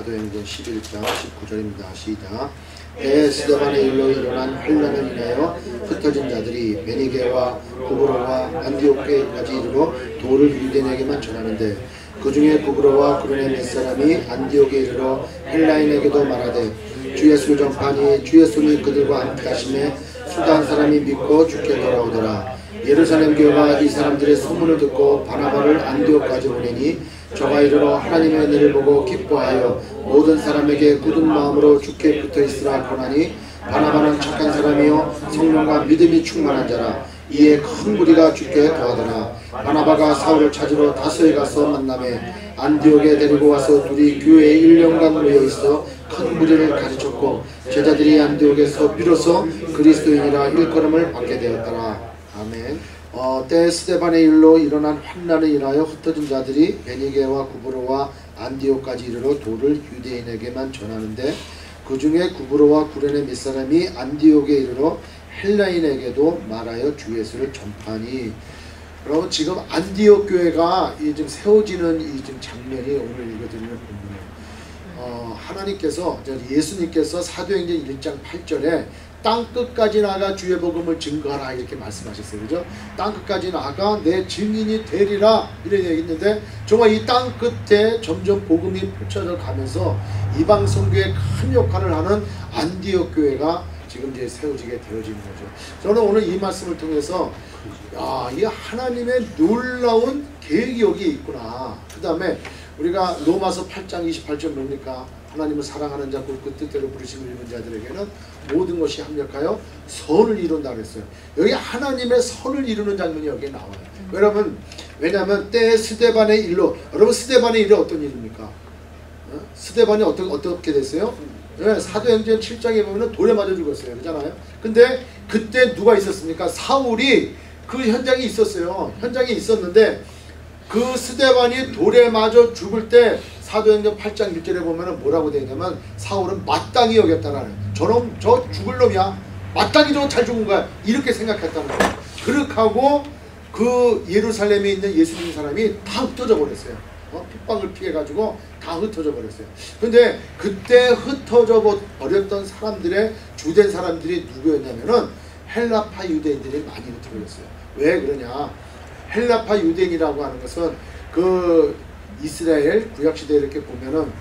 사도행전 11장 19절입니다. 시작. 스데반의 일로 일어난 환란을 인하여 흩어진 자들이 베니게와 구브로와 안디옥교까지 이르러 도를 유대인에게만 전하는데 그 중에 구브로와 구레네 몇 사람이 안디옥에 이르러 헬라인에게도 말하되 주 예수를 전파하니 주 예수님이 그들과 함께 하심에 수다 한 사람이 믿고 주께 돌아오더라. 예루살렘 교회가 이 사람들의 소문을 듣고 바나바를 안디옥까지 보내니 저가 이르러 하나님의 은혜를 보고 기뻐하여 모든 사람에게 굳은 마음으로 주께 붙어있으라 권하니 바나바는 착한 사람이요 성령과 믿음이 충만한 자라. 이에 큰 무리가 주께 더하더라. 바나바가 사울을 찾으러 다소에 가서 만나매 안디옥에 데리고 와서 둘이 교회에 1년간 모여있어 큰 무리를 가르쳤고 제자들이 안디옥에서 비로소 그리스도인이라 일컬음을 받게 되었더라. 아멘. 때 스데반의 일로 일어난 환난을 인하여 흩어진 자들이 베니게와 구브로와 안디옥까지 이르러 도를 유대인에게만 전하는데 그 중에 구브로와 구레네 몇 사람이 안디옥에 이르러 헬라인에게도 말하여 주 예수를 전파하니. 여러분 지금 안디옥 교회가 지금 세워지는 이 지금 장면이 오늘 읽어드리는 본문이에요. 하나님께서 예수님께서 사도행전 1장 8절에 땅 끝까지 나가 주의 복음을 증거하라 이렇게 말씀하셨어요. 그죠? 땅 끝까지 나가 내 증인이 되리라 이런 얘기 있는데 정말 이 땅 끝에 점점 복음이 펼쳐져 가면서 이방 선교에 큰 역할을 하는 안디옥 교회가 지금 이제 세워지게 되어지는 거죠. 저는 오늘 이 말씀을 통해서 이 하나님의 놀라운 계획이 여기에 있구나. 그 다음에 우리가 로마서 8장 28절 뭡니까? 하나님을 사랑하는 자 곧 그 뜻대로 부르심을 입은 자들에게는 모든 것이 합력하여 선을 이룬다 그랬어요. 여기 하나님의 선을 이루는 장면이 여기에 나와요. 여러분 왜냐하면 때 스데반의 일로, 여러분 스데반의 일이 어떤 일입니까? 스데반이 어떻게 됐어요? 네, 사도행전 7장에 보면 돌에 맞아 죽었어요. 그렇잖아요. 근데 그때 누가 있었습니까? 사울이 그 현장에 있었어요. 현장에 있었는데 그 스데반이 돌에 맞아 죽을 때 사도행전 8장 1절에 보면 뭐라고 되어 있냐면 사울은 마땅히 여겼다라는, 저놈 저 죽을 놈이야, 마땅히 저거 잘 죽은 거야 이렇게 생각했다는 거예요. 그렇게 하고 그 예루살렘에 있는 예수님 사람이 다 흩어져 버렸어요. 핍박을 피해가지고 다 흩어져 버렸어요. 근데 그때 흩어져 버렸던 사람들의 주된 사람들이 누구였냐면은 헬라파 유대인들이 많이 흩어졌어요. 왜 그러냐? 헬라파 유대인이라고 하는 것은 그 이스라엘 구약시대에 이렇게 보면은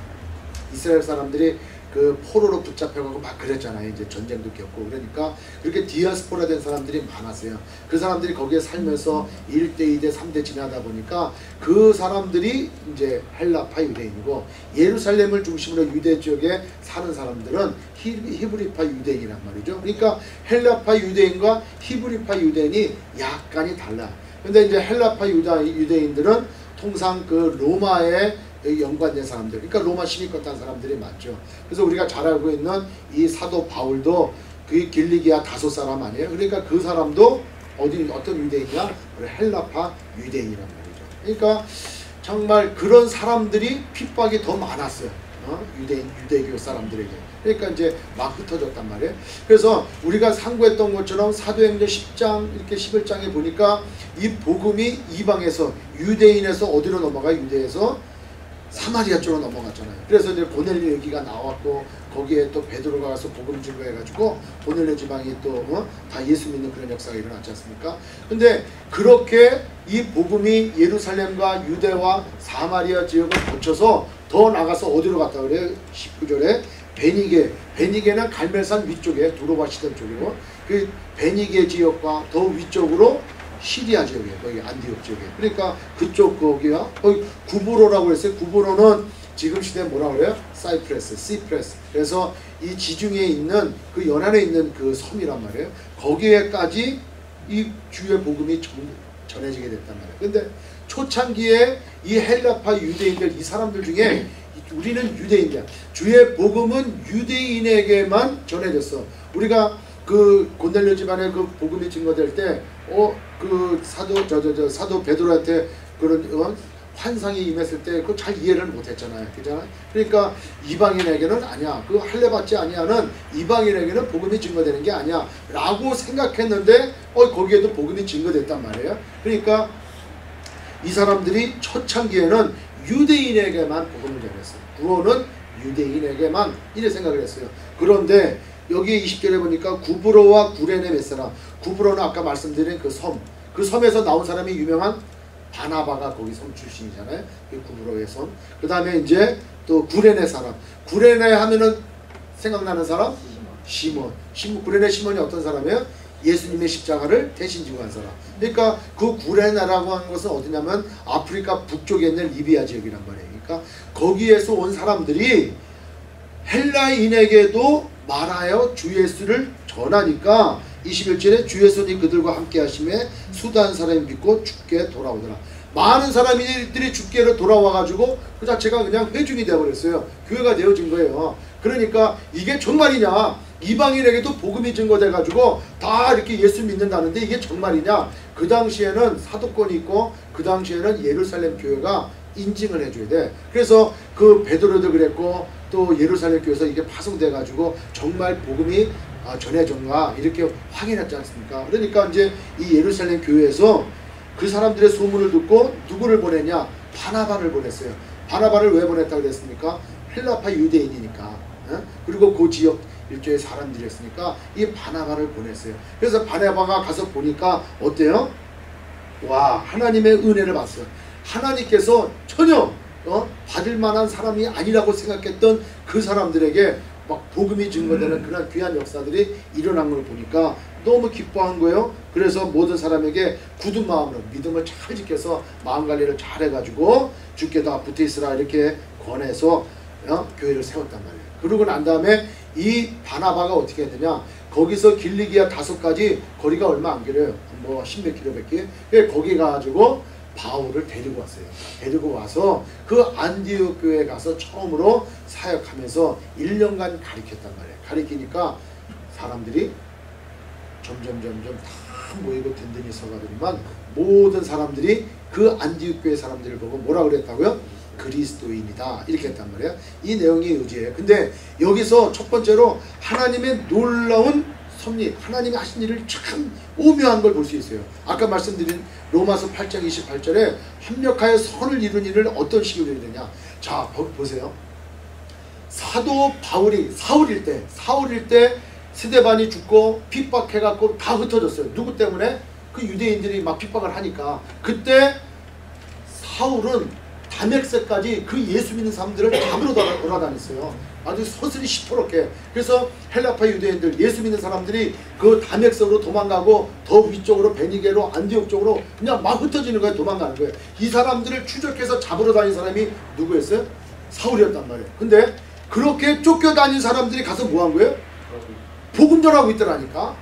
이스라엘 사람들이 그 포로로 붙잡혀가고 막 그랬잖아요. 이제 전쟁도 겪고 그러니까 그렇게 디아스포라 된 사람들이 많았어요. 그 사람들이 거기에 살면서 1대, 2대, 3대 지나다 보니까 그 사람들이 이제 헬라파 유대인이고 예루살렘을 중심으로 유대 지역에 사는 사람들은 히브리파 유대인이란 말이죠. 그러니까 헬라파 유대인과 히브리파 유대인이 약간이 달라. 근데 이제 헬라파 유대인들은 통상 그 로마에 연관된 사람들, 그러니까 로마 시민권한 사람들이 많죠. 그래서 우리가 잘 알고 있는 이 사도 바울도 그 길리기아 다소 사람 아니에요. 그러니까 그 사람도 어떤 유대인이냐? 헬라파 유대인이란 말이죠. 그러니까 정말 그런 사람들이 핍박이 더 많았어요. 유대교 사람들에게. 그러니까 이제 막 흩어졌단 말이에요. 그래서 우리가 상고했던 것처럼 사도행전 10장 이렇게 11장에 보니까 이 복음이 이방에서 유대인에서 어디로 넘어가? 유대에서 사마리아 쪽으로 넘어갔잖아요. 그래서 이제 고넬료 얘기가 나왔고 거기에 또 베드로가 가서 복음 증거해가지고 고넬료 지방이 또 다 예수 믿는 그런 역사가 일어났지 않습니까? 근데 그렇게 이 복음이 예루살렘과 유대와 사마리아 지역을 거쳐서 더 나가서 어디로 갔다 그래요? 19절에 베니게는 갈멜산 위쪽에 두로바 시대 쪽이고 그 베니게 지역과 더 위쪽으로 시리아 지역이에요. 거기 안디옥 지역에. 그러니까 그쪽 거기가 거기 구브로라고 했어요. 구브로는 지금 시대 뭐라고 그래요? 시프레스. 그래서 이 지중해에 있는 그 연안에 있는 그 섬이란 말이에요. 거기에까지 이 주의 복음이 전해지게 됐단 말이에요. 근데 초창기에 이 헬라파 유대인들 이 사람들 중에 우리는 유대인이야. 주의 복음은 유대인에게만 전해졌어. 우리가 그 고넬료 집안에 그 복음이 증거될 때 그 사도 베드로한테 그런 환상이 임했을 때 그거 잘 이해를 못했잖아요. 그잖아요. 그러니까 이방인에게는 아니야. 그 할례받지 아니하는 이방인에게는 복음이 증거되는 게 아니야. 라고 생각했는데 거기에도 복음이 증거됐단 말이에요. 그러니까 이 사람들이 초창기에는 유대인에게만 복음을 전했어요. 구원은 유대인에게만 이래 생각을 했어요. 그런데 여기 20절에 보니까 구브로와 구레네 몇 사람. 구브로는 아까 말씀드린 그 섬. 그 섬에서 나온 사람이 유명한 바나바가 거기 섬 출신이잖아요. 그 구브로의 섬. 그 다음에 이제 또 구레네 사람. 구레네 하면은 생각나는 사람? 시몬. 구레네 시몬이 어떤 사람이에요? 예수님의 십자가를 대신 지고 간 사람. 그러니까 그 구레네라고 하는 것은 어디냐면 아프리카 북쪽에 있는 리비아 지역이란 말이에요. 그러니까 거기에서 온 사람들이 헬라인에게도 말하여 주 예수를 전하니까 21절에 주 예수님 그들과 함께 하심에 수다한 사람이 믿고 주께 돌아오더라. 많은 사람들이 주께로 돌아와가지고 그 자체가 그냥 회중이 되어버렸어요. 교회가 되어진 거예요. 그러니까 이게 정말이냐, 이방인에게도 복음이 증거돼가지고 다 이렇게 예수 믿는다는데 이게 정말이냐. 그 당시에는 사도권이 있고 그 당시에는 예루살렘 교회가 인증을 해줘야 돼. 그래서 그 베드로도 그랬고 또 예루살렘 교회에서 이게 파송돼가지고 정말 복음이 전해졌나 이렇게 확인했지 않습니까? 그러니까 이제 이 예루살렘 교회에서 그 사람들의 소문을 듣고 누구를 보냈냐? 바나바를 보냈어요. 바나바를 왜 보냈다고 그랬습니까? 헬라파 유대인이니까. 그리고 그 지역 일조의 사람들이었으니까 이 바나바를 보냈어요. 그래서 바나바가 가서 보니까 어때요? 와, 하나님의 은혜를 봤어요. 하나님께서 전혀 받을 만한 사람이 아니라고 생각했던 그 사람들에게 막 복음이 증거되는 그런 귀한 역사들이 일어난 걸 보니까 너무 기뻐한 거예요. 그래서 모든 사람에게 굳은 마음으로 믿음을 잘 지켜서 마음관리를 잘 해가지고 주께 다 붙어있으라 이렇게 권해서 교회를 세웠단 말이에요. 그러고 난 다음에 이 바나바가 어떻게 했느냐, 거기서 길리기아 5가지 거리가 얼마 안 길어요. 뭐 10몇 킬로밖에. 거기 가가지고 바울을 데리고 왔어요. 데리고 와서 그 안디옥 교회에 가서 처음으로 사역하면서 1년간 가르쳤단 말이에요. 가르치니까 사람들이 점점 다 모이고 든든히 서가더니만 모든 사람들이 그 안디옥 교회 사람들을 보고 뭐라 그랬다고요? 그리스도인이다 이렇게 했단 말이에요. 이 내용이 의지예요. 근데 여기서 첫 번째로 하나님의 놀라운 섭리, 하나님이 하신 일을 참 오묘한 걸 볼 수 있어요. 아까 말씀드린 로마서 8장 28절에 합력하여 선을 이룬 일을 어떤 식으로 이루느냐. 자, 보세요. 사도 바울이 사울일 때 스데반이 죽고 핍박해갖고 다 흩어졌어요. 누구 때문에? 그 유대인들이 막 핍박을 하니까. 그때 사울은 다맥세까지 그 예수 믿는 사람들을 잡으러 돌아다녔어요. 아주 서슬이 시퍼렇게. 그래서 헬라파 유대인들, 예수 믿는 사람들이 그 다맥색으로 도망가고 더 위쪽으로 베니게로 안디옥 쪽으로 그냥 막 흩어지는 거예요. 도망가는 거예요. 이 사람들을 추적해서 잡으러 다닌 사람이 누구였어요? 사울이었단 말이에요. 근데 그렇게 쫓겨다닌 사람들이 가서 뭐 한 거예요? 복음 전하고 있더라니까.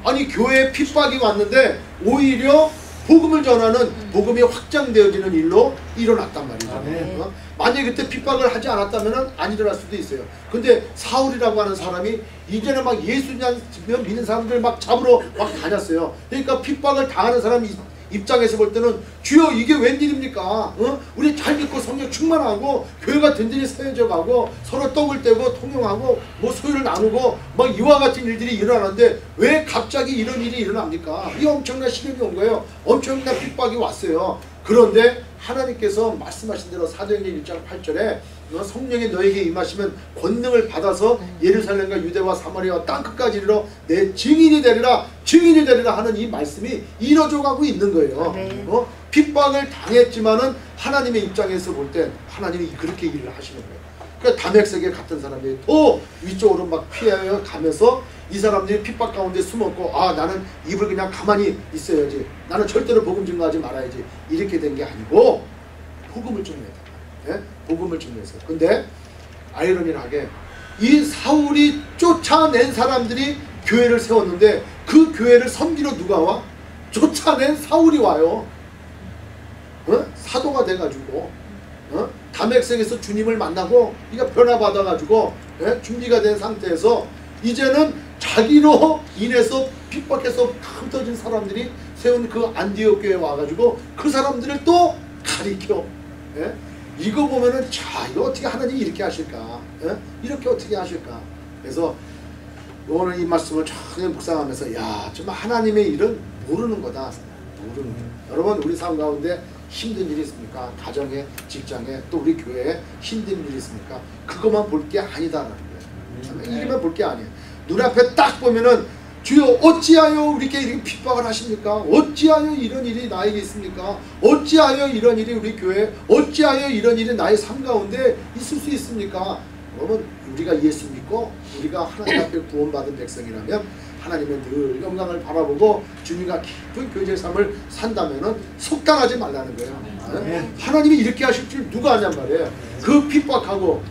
아니 교회에 핍박이 왔는데 오히려 복음을 전하는 복음이 확장되어지는 일로 일어났단 말이죠. 만약에 그때 핍박을 하지 않았다면 안 일어날 수도 있어요. 근데 사울이라고 하는 사람이 이제는 막 예수 믿는 사람들 막 잡으러 막 다녔어요. 그러니까 핍박을 당하는 사람 입장에서 볼 때는 주여 이게 웬일입니까? 우리 잘 믿고 성령 충만하고 교회가 든든히 세워져 가고 서로 떡을 떼고 통용하고 뭐 소유를 나누고 막 이와 같은 일들이 일어나는데 왜 갑자기 이런 일이 일어납니까? 이 엄청난 시련이 온 거예요. 엄청난 핍박이 왔어요. 그런데 하나님께서 말씀하신 대로 사도행전 1장 8절에 성령이 너에게 임하시면 권능을 받아서 예루살렘과 유대와 사마리아와 땅끝까지 이르러 내 증인이 되리라 하는 이 말씀이 이루어져 가고 있는 거예요. 핍박을 당했지만은 하나님의 입장에서 볼 때 하나님이 그렇게 일을 하시는 거예요. 그러니까 다맥색에 같은 사람들이 더 위쪽으로 막 피하여 가면서 이 사람들이 핍박 가운데 숨었고 나는 입을 그냥 가만히 있어야지, 나는 절대로 복음 증거하지 말아야지 이렇게 된 게 아니고 복음을 증거했다. 복음을 증거했어요. 근데 아이러니하게 이 사울이 쫓아낸 사람들이 교회를 세웠는데 그 교회를 섬기러 누가 와? 쫓아낸 사울이 와요. 사도가 돼가지고 다맥색에서 주님을 만나고 이가 변화받아가지고 준비가 된 상태에서 이제는 자기로 인해서 핍박해서 흩어진 사람들이 세운 그 안디옥 교회에 와가지고 그 사람들을 또 가리켜. 이거 보면은 자, 이거 어떻게 하나님이 이렇게 하실까? 이렇게 어떻게 하실까? 그래서 오늘 이 말씀을 쫙 묵상하면서 야, 정말 하나님의 일은 모르는 거다. 모르는 거다. 여러분 우리 삶 가운데 힘든 일이 있습니까? 가정에, 직장에, 또 우리 교회에 힘든 일이 있습니까? 그것만 볼 게 아니다라는 거예요. 이것만 볼 게 아니에요. 눈앞에 딱 보면은 주여 어찌하여 우리에게 이렇게 핍박을 하십니까? 어찌하여 이런 일이 나에게 있습니까? 어찌하여 이런 일이 우리 교회에, 어찌하여 이런 일이 나의 삶 가운데 있을 수 있습니까? 그러면 우리가 예수 믿고 우리가 하나님 앞에 구원받은 백성이라면 하나님의 늘 영광을 바라보고 주님과 깊은 교제의 삶을 산다면은 속단하지 말라는 거예요. 네? 하나님이 이렇게 하실 줄 누가 아냔 말이에요. 그 핍박하고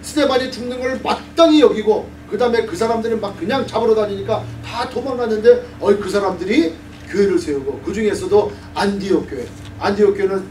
스데반이 죽는 걸 마땅히 여기고 그 다음에 그 사람들은 막 그냥 잡으러 다니니까 다 도망갔는데 그 사람들이 교회를 세우고 그 중에서도 안디옥 교회, 안디옥 교회는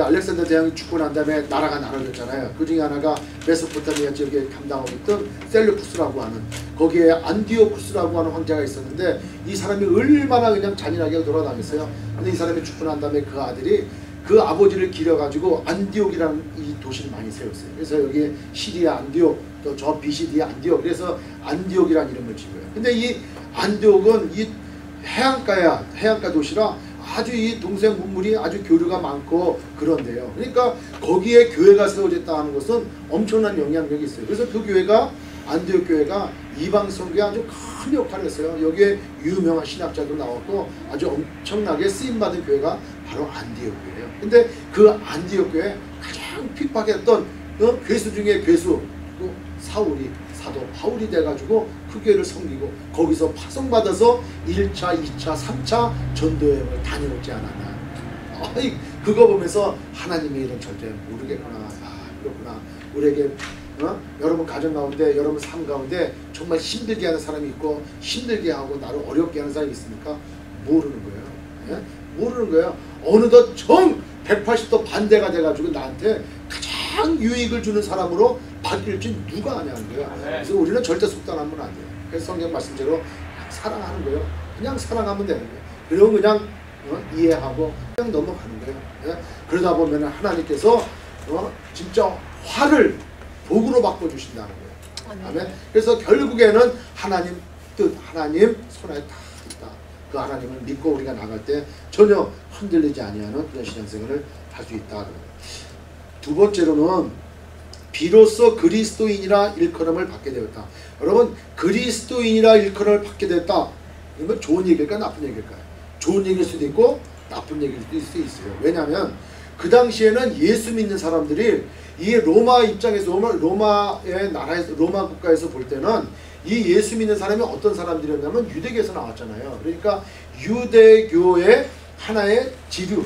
알렉산더 대왕이 죽고 난 다음에 나라가 나눠졌잖아요. 그 중에 하나가 메소포타미아 지역에 감당하고 있던 셀루쿠스라고 하는, 거기에 안디오쿠스라고 하는 황제가 있었는데 이 사람이 얼마나 그냥 잔인하게 돌아다녔어요. 근데 이 사람이 죽고 난 다음에 그 아들이 그 아버지를 기려가지고 안디옥이라는 이 도시를 많이 세웠어요. 그래서 여기에 시리아 안디옥, 또 저 비시디아 안디옥, 그래서 안디옥이라는 이름을 지어요. 근데 이 안디옥은 이 해안가야, 해안가 도시라 아주 이 동생 문물이 아주 교류가 많고 그런데요. 그러니까 거기에 교회가 세워졌다 하는 것은 엄청난 영향력이 있어요. 그래서 그 교회가, 안디옥 교회가 이방 선교에 아주 큰 역할을 했어요. 여기에 유명한 신학자도 나왔고 아주 엄청나게 쓰임받은 교회가 바로 안디옥 교회예요. 근데 그 안디옥 교회 가장 핍박했던 괴수 중에 괴수, 사울이, 사도 바울이 돼가지고 그 교회를 섬기고 거기서 파송받아서 1차, 2차, 3차 전도여행을 다녀오지 않았나. 그거 보면서 하나님의 일은 절대 모르겠구나. 그렇구나. 우리에게 여러분 가정 가운데, 여러분 삶 가운데 정말 힘들게 하는 사람이 있고 힘들게 하고 나를 어렵게 하는 사람이 있습니까? 모르는 거예요. 모르는 거예요. 어느덧 정 180도 반대가 돼가지고 나한테 가장 유익을 주는 사람으로 바뀔지 누가 아냐는 거예요. 그래서 우리는 절대 속단하면 안 돼요. 그래서 성경 말씀대로 사랑하는 거예요. 그냥 사랑하면 되는 거예요. 그리고 그냥 이해하고 그냥 넘어가는 거예요. 그러다 보면 하나님께서 진짜 화를 복으로 바꿔주신다는 거예요. 아멘. 그래서 결국에는 하나님 뜻, 하나님 손에 다 있다. 그 하나님을 믿고 우리가 나갈 때 전혀 흔들리지 아니하는 그런 신앙생활을 할 수 있다. 두 번째로는 비로소 그리스도인이라 일컬음을 받게 되었다. 여러분, 그리스도인이라 일컬음을 받게 됐다. 이건 좋은 얘기일까요? 나쁜 얘기일까요? 좋은 얘기일 수도 있고 나쁜 얘기일 수도 있어요. 왜냐하면 그 당시에는 예수 믿는 사람들이 이 로마 입장에서 로마의 나라에서, 로마 국가에서 볼 때는 이 예수 믿는 사람이 어떤 사람들이었냐면 유대교에서 나왔잖아요. 그러니까 유대교의 하나의 지류,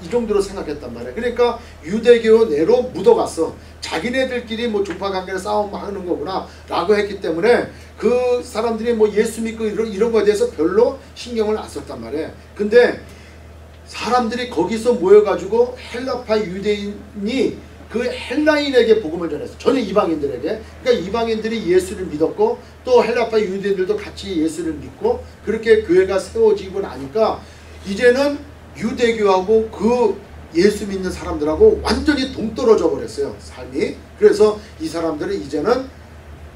이 정도로 생각했단 말이에요. 그러니까 유대교 내로 묻어갔어. 자기네들끼리 뭐 종파관계를 싸움하는 거구나 라고 했기 때문에 그 사람들이 뭐 예수 믿고 이런 거에 대해서 별로 신경을 안 썼단 말이에요. 근데 사람들이 거기서 모여가지고 헬라파 유대인이 그 헬라인에게 복음을 전했어. 전혀 이방인들에게. 그러니까 이방인들이 예수를 믿었고 또 헬라파 유대인들도 같이 예수를 믿고 그렇게 교회가 세워지고 나니까 이제는 유대교하고 그 예수 믿는 사람들하고 완전히 동떨어져 버렸어요. 삶이. 그래서 이 사람들은 이제는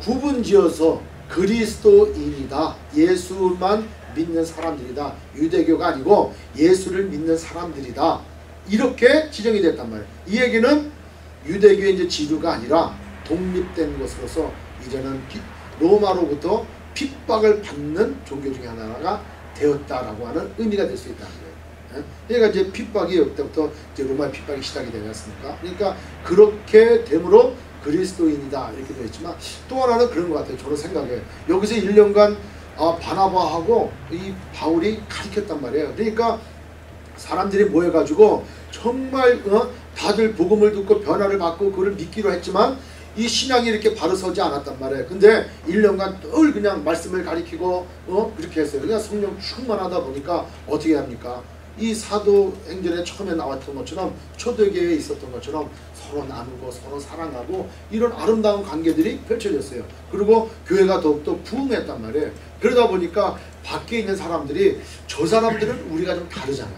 구분지어서 그리스도인이다. 예수만 믿는 사람들이다. 유대교가 아니고 예수를 믿는 사람들이다. 이렇게 지정이 됐단 말이에요. 이 얘기는 유대교의 이제 지류가 아니라 독립된 것으로서 이제는 로마로부터 핍박을 받는 종교 중에 하나가 되었다라고 하는 의미가 될 수 있다는 거예요. 그러니까 이제 핍박이 여기부터 이제 로마의 핍박이 시작이 되지 않습니까? 그러니까 그렇게 됨으로 그리스도인이다 이렇게 되어 있지만 또 하나는 그런 것 같아요. 저는 생각해. 여기서 1년간 바나바하고 이 바울이 가르쳤단 말이에요. 그러니까 사람들이 모여가지고 정말 다들 복음을 듣고 변화를 받고 그걸 믿기로 했지만 이 신앙이 이렇게 바로 서지 않았단 말이에요. 근데 1년간 늘 그냥 말씀을 가리키고 그렇게 했어요. 그냥 성령 충만하다 보니까 어떻게 합니까? 이 사도행전에 처음에 나왔던 것처럼 초대교회에 있었던 것처럼 서로 나누고 서로 사랑하고 이런 아름다운 관계들이 펼쳐졌어요. 그리고 교회가 더욱더 부흥했단 말이에요. 그러다 보니까 밖에 있는 사람들이 저 사람들은 우리가 좀 다르잖아요.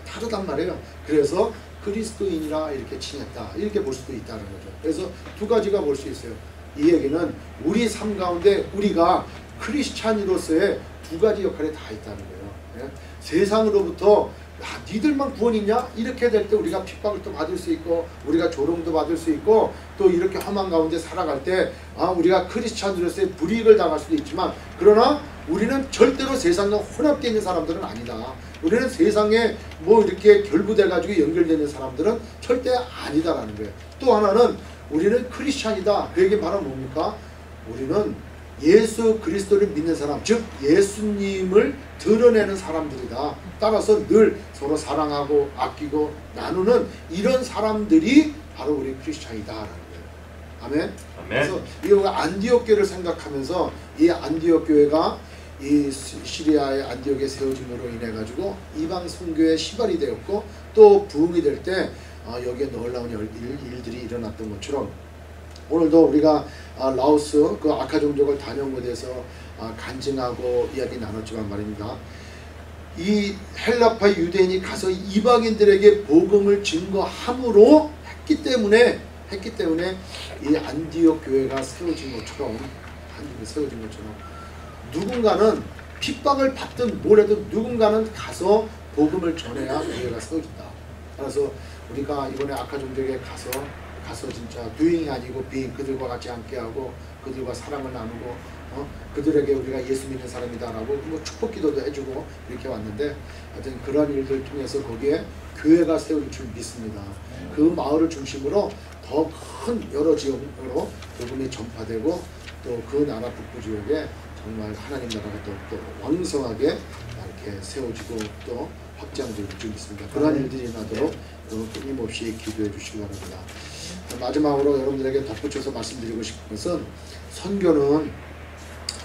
다르단 말이에요. 그래서 그리스도인이라 이렇게 칭했다. 이렇게 볼 수도 있다는 거죠. 그래서 두 가지가 볼 수 있어요. 이 얘기는 우리 삶 가운데 우리가 크리스찬으로서의 두 가지 역할이 다 있다는 거예요. 예? 세상으로부터 니들만 구원 있냐? 이렇게 될 때 우리가 핍박을 또 받을 수 있고 우리가 조롱도 받을 수 있고 또 이렇게 험한 가운데 살아갈 때 우리가 크리스찬으로서의 불이익을 당할 수도 있지만 그러나 우리는 절대로 세상과 혼합되어 있는 사람들은 아니다. 우리는 세상에 뭐 이렇게 결부돼 가지고 연결되는 사람들은 절대 아니다라는 거예요. 또 하나는 우리는 크리스찬이다. 그 얘기는 바로 뭡니까? 우리는 예수 그리스도를 믿는 사람, 즉 예수님을 드러내는 사람들이다. 따라서 늘 서로 사랑하고 아끼고 나누는 이런 사람들이 바로 우리 크리스찬이다라는 거예요. 아멘. 그래서 이 안디옥 교회를 생각하면서 이 안디옥 교회가 이 시리아의 안디옥에 세워짐으로 인해 가지고 이방 선교의 시발이 되었고 또 부흥이 될 때 여기에 놀라운 일들이 일어났던 것처럼 오늘도 우리가 라오스 그 아카 종족을 다녀온 것에 대해서 간증하고 이야기 나눴지만 말입니다. 이 헬라파 유대인이 가서 이방인들에게 복음을 증거함으로 했기 때문에 이 안디옥 교회가 세워진 것처럼 누군가는 핍박을 받든 뭐래도 누군가는 가서 복음을 전해야 교회가 세워진다. 그래서 우리가 이번에 아카 종족에 가서 진짜 doing이 아니고 being, 그들과 같이 함께하고 그들과 사랑을 나누고 그들에게 우리가 예수 믿는 사람이다라고 뭐 축복 기도도 해주고 이렇게 왔는데 하여튼 그런 일들 통해서 거기에 교회가 세울 줄 믿습니다. 그 마을을 중심으로 더 큰 여러 지역으로 복음이 전파되고 또 그 나라 북부 지역에 정말 하나님 나라가 또 왕성하게 이렇게 세워지고 또 확장될 줄 믿습니다. 그러한 일들이 나도록 끊임없이 기도해 주시기 바랍니다. 마지막으로 여러분들에게 덧붙여서 말씀드리고 싶은 것은 선교는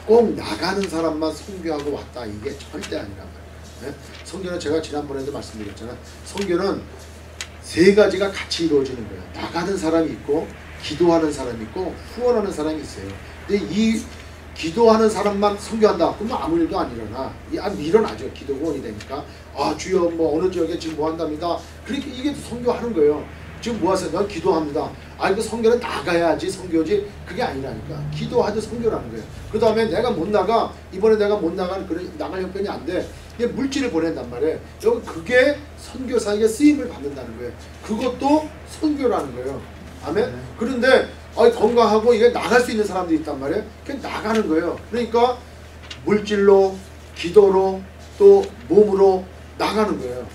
꼭 나가는 사람만 선교하고 왔다 이게 절대 아니란 말이에요. 선교는 제가 지난번에도 말씀드렸잖아요. 선교는 세 가지가 같이 이루어지는 거예요. 나가는 사람이 있고 기도하는 사람이 있고 후원하는 사람이 있어요. 근데 이 기도하는 사람만 선교한다. 그러면 아무 일도 안 일어나. 일어나죠. 기도 후원이 되니까. 주여 뭐 어느 지역에 지금 뭐 한답니다. 그러니까 이게 선교하는 거예요. 지금 뭐 하세요? 난 기도합니다. 그 선교는 나가야지 선교지. 그게 아니라니까. 기도하듯 선교라는 거예요. 그 다음에 내가 못 나가. 이번에 내가 못 나가는 그런 나갈 형편이 안 돼. 이게 물질을 보낸단 말이에요. 여기 그게 선교사에게 쓰임을 받는다는 거예요. 그것도 선교라는 거예요. 아멘. 그런데 건강하고 이게 나갈 수 있는 사람들이 있단 말이에요. 그냥 나가는 거예요. 그러니까 물질로, 기도로, 또 몸으로 나가는 거예요.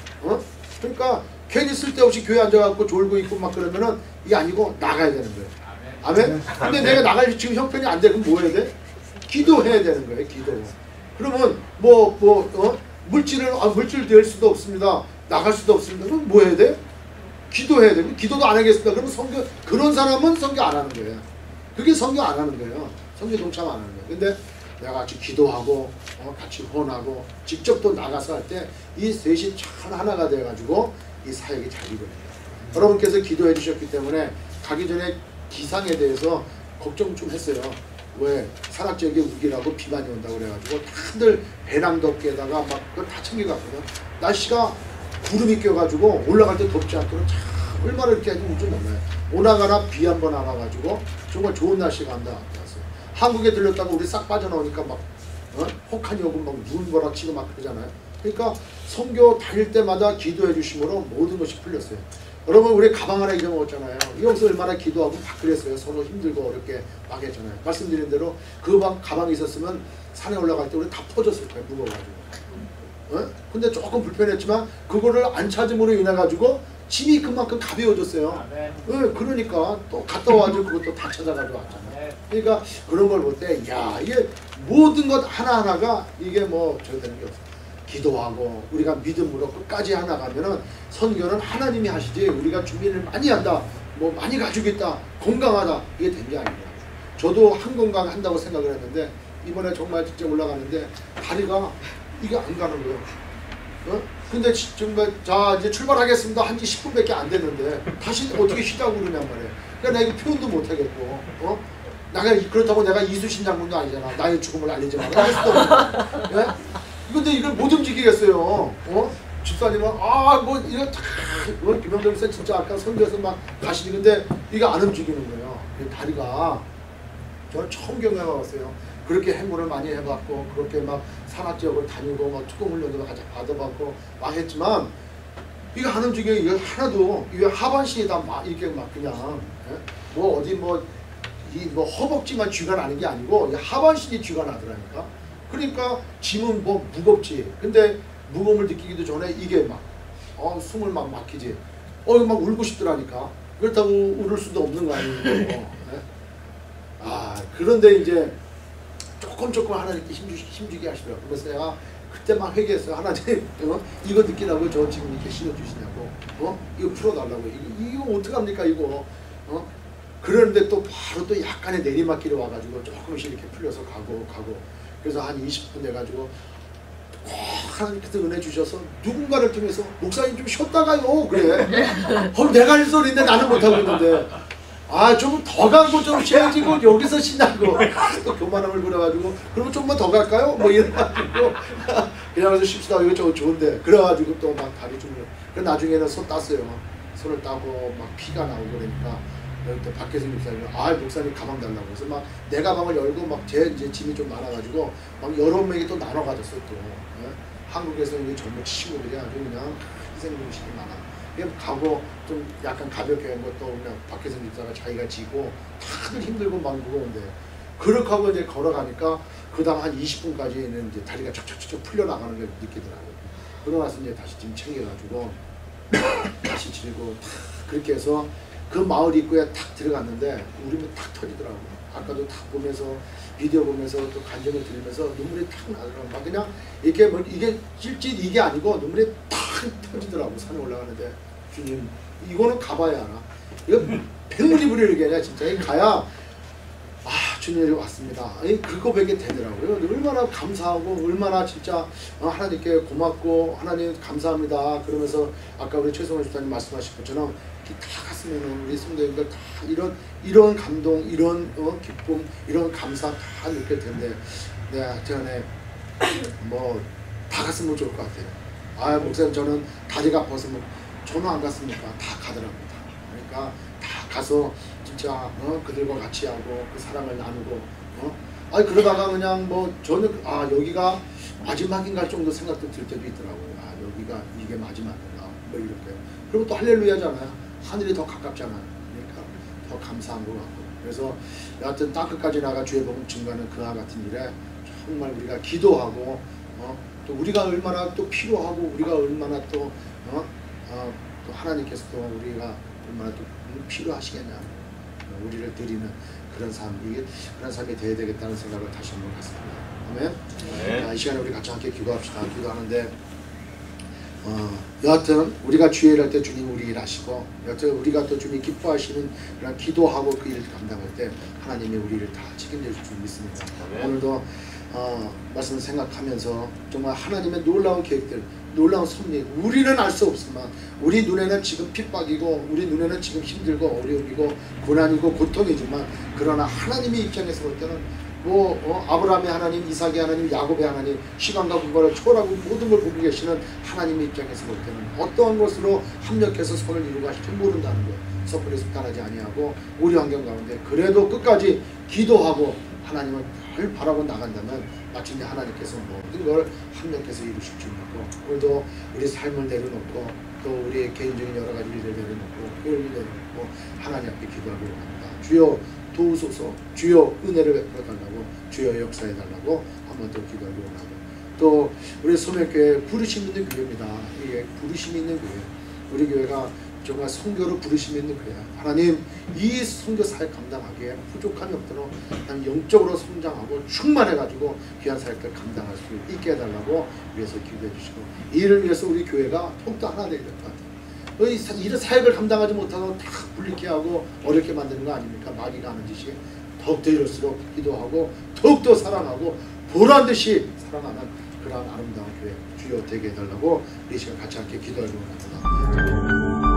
그러니까 괜히 쓸데없이 교회 앉아갖고 졸고 있고 막 그러면은 이게 아니고 나가야 되는 거예요. 아멘. 근데 내가 나갈 지금 형편이 안 돼. 그럼 뭐 해야 돼? 기도해야 되는 거예요. 기도. 그러면 물질 될 수도 없습니다. 나갈 수도 없습니다. 그럼 뭐 해야 돼? 기도해야 되고 기도도 안 하겠습니다. 그러면 선교 그런 사람은 선교 안 하는 거예요. 그게 선교 안 하는 거예요. 선교 동참 안 하는 거예요. 근데 내가 같이 기도하고 같이 후원하고 직접 또 나가서 할 때 이 셋이 참 하나가 돼가지고 이 사역이 잘 이루어집니다. 여러분께서 기도해 주셨기 때문에 가기 전에 기상에 대해서 걱정 좀 했어요. 왜? 산악지역에 우기라고 비만이 온다고 그래가지고 다들 배낭 덮개에다가 막 그걸 다 챙겨갔거든. 날씨가 구름이 껴가지고 올라갈 때 덥지 않도록 참 얼마나 이렇게 해도 좀 몰라요. 오나가나 비 한번 안 와가지고 정말 좋은 날씨가 한다 왔어요. 한국에 들렸다가 우리 싹 빠져나오니까 막 혹한이 오고 막 눈보라 치고 막 그러잖아요. 그러니까 선교 다닐 때마다 기도해 주심으로 모든 것이 풀렸어요. 여러분 우리 가방 하나 잊어먹었잖아요. 여기서 얼마나 기도하고 막 그랬어요. 서로 힘들고 어렵게 막 했잖아요. 말씀드린 대로 그 가방이 있었으면 산에 올라갈 때 우리 다 퍼졌을 거예요. 무거워가지고. 근데 조금 불편했지만 그거를 안 찾음으로 인해 가지고 짐이 그만큼 가벼워졌어요. 그러니까 또 갔다 와가지고 그것도 다 찾아가지고 왔잖아요. 그러니까 그런 걸 볼 때 야 이게 모든 것 하나하나가 이게 뭐 저기 되는 게 없어요. 기도하고 우리가 믿음으로 끝까지 하나가면은 선교는 하나님이 하시지 우리가 준비를 많이 한다 뭐 많이 가지고 있다 건강하다 이게 된 게 아니에요. 저도 한 건강 한다고 생각을 했는데 이번에 정말 직접 올라가는데 다리가 이게 안 가는 거예요. 근데 정말 자 이제 출발하겠습니다. 한지 10분밖에 안 됐는데 다시 어떻게 쉬자고 그러냔 말이에요. 그러니까 내가 이거 표현도 못 하겠고 내가 그렇다고 내가 이수신 장군도 아니잖아. 나의 죽음을 알리지 마라 할 수도 없고. 예? 근데 이걸 못 움직이겠어요. 집사님은 뭐 이거 다 김영철 쌤 진짜 아까 선교에서 막 가시는데 이거 안 움직이는 거예요. 다리가 저는 처음 경험해 봤어요. 그렇게 행군을 많이 해봤고 그렇게 막 산악지역을 다니고 막 특공훈련도 받아봤고 막 했지만 이거 하는 중에 이거 하나도 이거 하반신이 다 막 이렇게 막 그냥 뭐 어디 뭐 이 뭐 허벅지만 쥐가 나는 게 아니고 하반신이 쥐가 나더라니까. 그러니까 짐은 뭐 무겁지. 근데 무거움을 느끼기도 전에 이게 막 숨을 막 막히지. 이거 막 울고 싶더라니까. 그렇다고 울을 수도 없는 거 아니에요. 그런데 이제 조금 하나님께 힘주게 하시더라고요. 그래서 내가 그때 막 회개했어요. 하나님 이거 느끼라고 저 지금 이렇게 신어주시냐고 이거 풀어달라고 이거 어떡합니까 이거 그러는데 또 바로 또 약간의 내리막길이 와가지고 조금씩 이렇게 풀려서 가고 그래서 한 20분 돼가지고 하나님께서 은혜 주셔서 누군가를 통해서 목사님 좀 쉬었다가요 그래. 내가 할 소리인데 나는 못하고 있는데 좀 더 가고 좀 쉬어야지 여기서 쉬냐고 또 교만함을 부려가지고 그러면 좀만 더 갈까요? 뭐 이래가지고 그냥 그래서 쉽시다 이거 저 좋은데 그래가지고 또 막 다리 좀 나중에는 손 땄어요. 손을 따고 막 피가 나오고 그러니까 또 박혜승 목사님 목사님 가방 달라고 해서 막 내 가방을 열고 막 제 이제 짐이 좀 많아가지고 막 여러 명이 또 나눠 가졌어요. 또 한국에서 이제 젊은 친구들이 아주 그냥 희생의식이 많아. 그냥 가고 좀 약간 가볍게 한 것도 그냥 박혜승 목사가 자기가 지고 다들 힘들고 막 무거운데 그렇게 하고 이제 걸어가니까 그 다음 한 20분까지는 이제 다리가 척척척 풀려나가는 걸 느끼더라고요. 그러고 나서 이제 다시 짐 챙겨가지고 다시 지르고 그렇게 해서 그 마을 입구에 탁 들어갔는데 울음이 탁 터지더라고요. 아까도 탁 보면서 비디오 보면서 또 간증을 들으면서 눈물이 탁 나더라고요. 막 그냥 이렇게 뭐 이게 찔찔 이게 아니고 눈물이 탁 터지더라고요. 산에 올라가는데 주님 이거는 가봐야 알아. 이거 백물이 부리는 게 아니라 진짜 가야 주님이 왔습니다. 그거밖에 되더라고요. 얼마나 감사하고 얼마나 진짜 하나님께 고맙고 하나님 감사합니다. 그러면서 아까 우리 최성원 집사님 말씀하신 것처럼 다 갔으면 우리 성도님들 다 이런 감동, 이런 기쁨, 이런 감사 다 느낄 텐데 내가 전에 뭐 다 갔으면 좋을 것 같아요. 목사님 저는 다리가 아파서 저는 안 갔습니까? 다 가더라고요. 그러니까 다 가서 진짜 그들과 같이 하고 그 사랑을 나누고 그러다가 그냥 뭐 저는 여기가 마지막인가 정도 생각도 들 때도 있더라고요. 여기가 이게 마지막인가 뭐 이렇게. 그리고 또 할렐루야잖아요. 하늘이 더 가깝잖아요. 그러니까 더 감사한 것 같고. 그래서 여하튼 땅끝까지 나가 주의 복음 증거하는 그와 같은 일에 정말 우리가 기도하고 또 우리가 얼마나 또 필요하고 우리가 얼마나 또 하나님께서 또 우리가 얼마나 또 필요하시겠냐. 우리를 드리는 그런 삶, 그런 삶이 되어야 되겠다는 생각을 다시 한번 갖습니다. 아멘. 이 시간에 우리 같이 함께 기도합시다. 기도하는데 여하튼 우리가 주의를 할 때 주님 우리 일 하시고 여하튼 우리가 또 주님 기뻐하시는 그런 기도하고 그 일을 감당할 때 하나님이 우리를 다 책임져 줄 줄 믿습니다. 오늘도 말씀을 생각하면서 정말 하나님의 놀라운 계획들, 놀라운 섭리, 우리는 알 수 없지만 우리 눈에는 지금 핍박이고 우리 눈에는 지금 힘들고 어려움이고 고난이고 고통이지만 그러나 하나님의 입장에서 볼 때는 아브라함의 하나님, 이삭의 하나님, 야곱의 하나님, 시간과 공간을 초월하고 모든 걸 보고 계시는 하나님의 입장에서 볼 때는 어떠한 것으로 합력해서 선을 이루고 하실지 모른다는 거예요. 섣불리 습관하지 아니하고 우리 환경 가운데 그래도 끝까지 기도하고 하나님을 늘 바라고 나간다면 마침내 하나님께서 모든 걸 합력해서 이루실 줄 믿고 오늘도 우리 삶을 내려놓고 또 우리의 개인적인 여러 가지 일을 내려놓고 교회를 내려놓고 하나님 앞에 기도하기로 합니다. 주여 도우소서, 주여 은혜를 베풀어 달라고, 주여 역사해 달라고 한번 더 기도하기로 하고 또 우리 소명교회 부르심 있는 교회입니다. 이게 부르심 있는 교회, 우리 교회가 정말 선교로 부르심 있는 교회. 하나님 이 선교 사역 감당하기에 부족함이 없도록 영적으로 성장하고 충만해가지고 귀한 사역을 감당할 수 있게 해달라고 위해서 기도해 주시고 이 일을 위해서 우리 교회가 더욱더 하나 되게 될 것 같아요. 이런 사역을 감당하지 못하고 다 불리게 하고 어렵게 만드는 거 아닙니까? 마귀가 하는 짓이 더욱더 이럴수록 기도하고 더욱더 사랑하고 보란듯이 사랑하는 그런 아름다운 교회 주여 되게 해달라고 우리 시간 같이 함께 기도하려고 합니다.